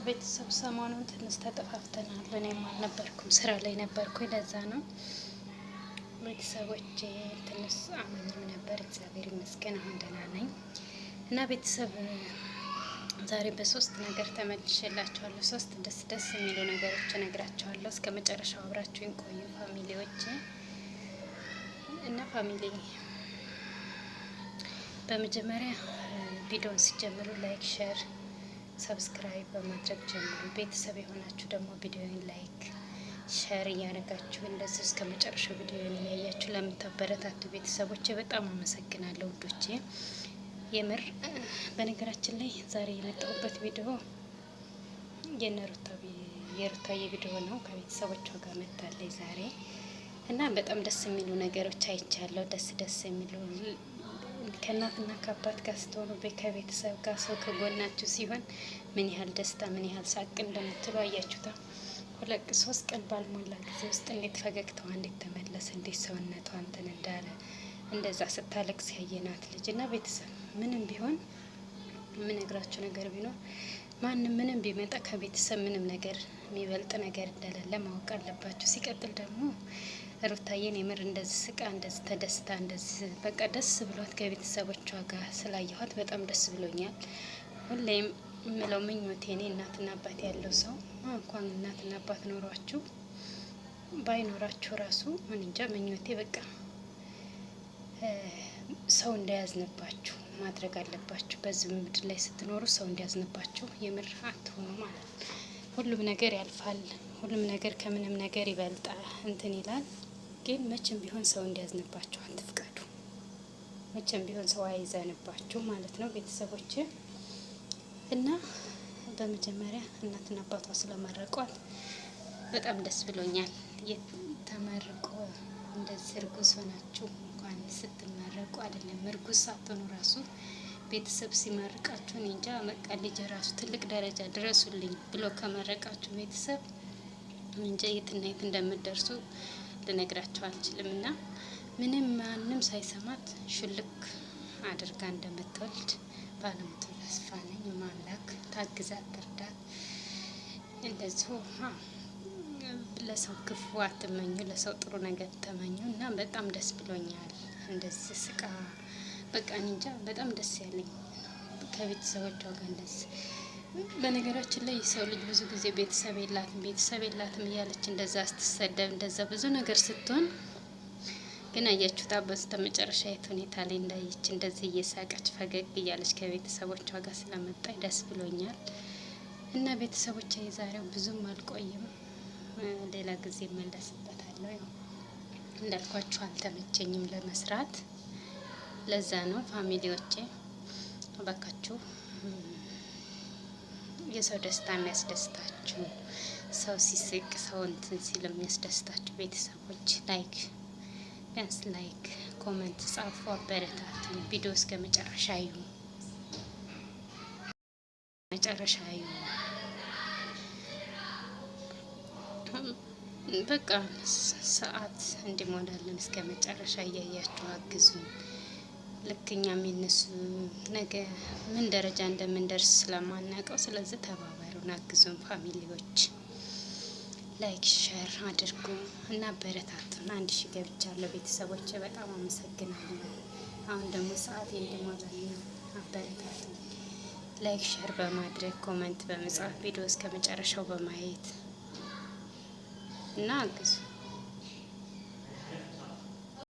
ቤተሰብ ሰሞኑን ትንሽ ተጠፋፍተናል። እኔም አልነበርኩም ስራ ላይ ነበርኩኝ። ለዛ ነው ቤተሰቦቼ ትንሽ አመኝም ነበር። እግዚአብሔር ይመስገን አሁን ደህና ነኝ። እና ቤተሰብ ዛሬ በሶስት ነገር ተመልሼላችኋለሁ። ሶስት ደስ ደስ የሚሉ ነገሮች እነግራችኋለሁ። እስከ መጨረሻው አብራችሁኝ ቆዩ ፋሚሊዎቼ እና ፋሚሊ በመጀመሪያ ቪዲዮን ሲጀምሩ ላይክ፣ ሼር፣ ሰብስክራይብ በማድረግ ጀምሩ። ቤተሰብ የሆናችሁ ደግሞ ቪዲዮን ላይክ ሼር እያደረጋችሁ እንደዚህ እስከ መጨረሻው ቪዲዮን እያያችሁ ለምታበረታቱ ቤተሰቦቼ በጣም አመሰግናለሁ ውዶቼ። የምር በነገራችን ላይ ዛሬ የመጣሁበት ቪዲዮ የሩታዬ ቪዲዮ ነው። ከቤተሰቦቿ ጋር መታለች ዛሬ እና በጣም ደስ የሚሉ ነገሮች አይቻለሁ። ደስ የሚሉ ከእናትና ከአባት ጋር ስትሆኑ ከቤተሰብ ጋር ሰው ከጎናችሁ ሲሆን ምን ያህል ደስታ ምን ያህል ሳቅ እንደምትሉ አያችሁታ። 2-3 ቀን ባልሞላ ጊዜ ውስጥ እንዴት ፈገግታዋ እንዴት ተመለሰ፣ እንዴት ሰውነቷ እንትን እንዳለ እንደዛ ስታለቅስ ያየናት ልጅ እና ቤተሰብ ምንም ቢሆን የምነግራችሁ ነገር ቢኖር ማንም ምንም ቢመጣ ከቤተሰብ ምንም ነገር የሚበልጥ ነገር እንደሌለ ማወቅ አለባችሁ። ሲቀጥል ደግሞ ሩታዬን የምር እንደዚህ ስቃ እንደዚህ ተደስታ እንደዚህ በቃ ደስ ብሏት ከቤተሰቦቿ ጋር ስላየኋት በጣም ደስ ብሎኛል። ሁሌም የምለው ምኞቴ እኔ እናትና አባት ያለው ሰው እንኳን እናትና አባት ኖሯችሁ ባይኖራችሁ ራሱ ምን እንጃ ምኞቴ በቃ ሰው እንዳያዝንባችሁ ማድረግ አለባችሁ። በዚህ ምድር ላይ ስትኖሩ ሰው እንዲያዝንባችሁ የምር አትሆኑ ማለት ነው። ሁሉም ነገር ያልፋል። ሁሉም ነገር ከምንም ነገር ይበልጣል እንትን ይላል። ግን መቼም ቢሆን ሰው እንዲያዝንባችሁ አትፍቀዱ። መቼም ቢሆን ሰው አይዘንባችሁ ማለት ነው ቤተሰቦች። እና በመጀመሪያ እናትና አባቷ ስለመረቋት በጣም ደስ ብሎኛል። ተመርቆ እንደዚህ እርጉዝ ሆናችሁ እንኳን ስትመረቁ አይደለም እርጉዝ ሳትሆኑ ራሱ ቤተሰብ ሲመርቃችሁ እንጃ በቃ ልጅ ራሱ ትልቅ ደረጃ ድረሱልኝ ብሎ ከመረቃችሁ ቤተሰብ እንጃ የትና የት እንደምትደርሱ ልነግራችሁ አልችልም። እና ምንም ማንም ሳይሰማት ሽልክ አድርጋ እንደምትወልድ ባለሙሉ ተስፋ ነኝ። ማምላክ ታግዛት ትርዳት። እንደዚሁ ለሰው ክፉ አትመኙ፣ ለሰው ጥሩ ነገር ተመኙ። እና በጣም ደስ ብሎኛል እንደዚህ ስቃ በቃ እንጃ በጣም ደስ ያለኝ ከቤተሰቦቿ ጋር እንደዚህ። በነገራችን ላይ የሰው ልጅ ብዙ ጊዜ ቤተሰብ የላትም እያለች እንደዛ ስትሰደብ እንደዛ ብዙ ነገር ስትሆን ግን አያችሁታ በስተ መጨረሻ የት ሁኔታ ላይ እንዳየች እንደዚህ እየሳቀች ፈገግ እያለች ከቤተሰቦቿ ጋር ስለመጣች ደስ ብሎኛል። እና ቤተሰቦቿ የዛሬው ብዙም አልቆይም፣ ሌላ ጊዜ መለስበታለሁ። ያው እንዳልኳችሁ አልተመቸኝም ለመስራት፣ ለዛ ነው ፋሚሊዎቼ እባካችሁ የሰው ደስታ የሚያስደስታችሁ፣ ሰው ሲስቅ ሰው እንትን ሲል የሚያስደስታችሁ ቤተሰቦች ቢያንስ ላይክ ኮመንት ጻፉ፣ አበረታቱ። ቪዲዮ እስከ መጨረሻ እዩ። በቃ ሰዓት እንዲሞላልን እስከ መጨረሻ እያያችሁ አግዙ። ልክኛም የነሱ ነገ ምን ደረጃ እንደምንደርስ ስለማናውቀው፣ ስለዚህ ተባበሩን፣ አግዙን ፋሚሊዎች። ላይክ ሼር አድርጉ እና አበረታቱን። 1000 ገብቻለሁ ቤተሰቦቼ፣ በጣም አመሰግናለሁ። አሁን ደግሞ ሰዓት እንዲሞላልን አበረታቱ። ላይክ ሼር በማድረግ ኮመንት በመጻፍ ቪዲዮ እስከ መጨረሻው በማየት እና አግዙ።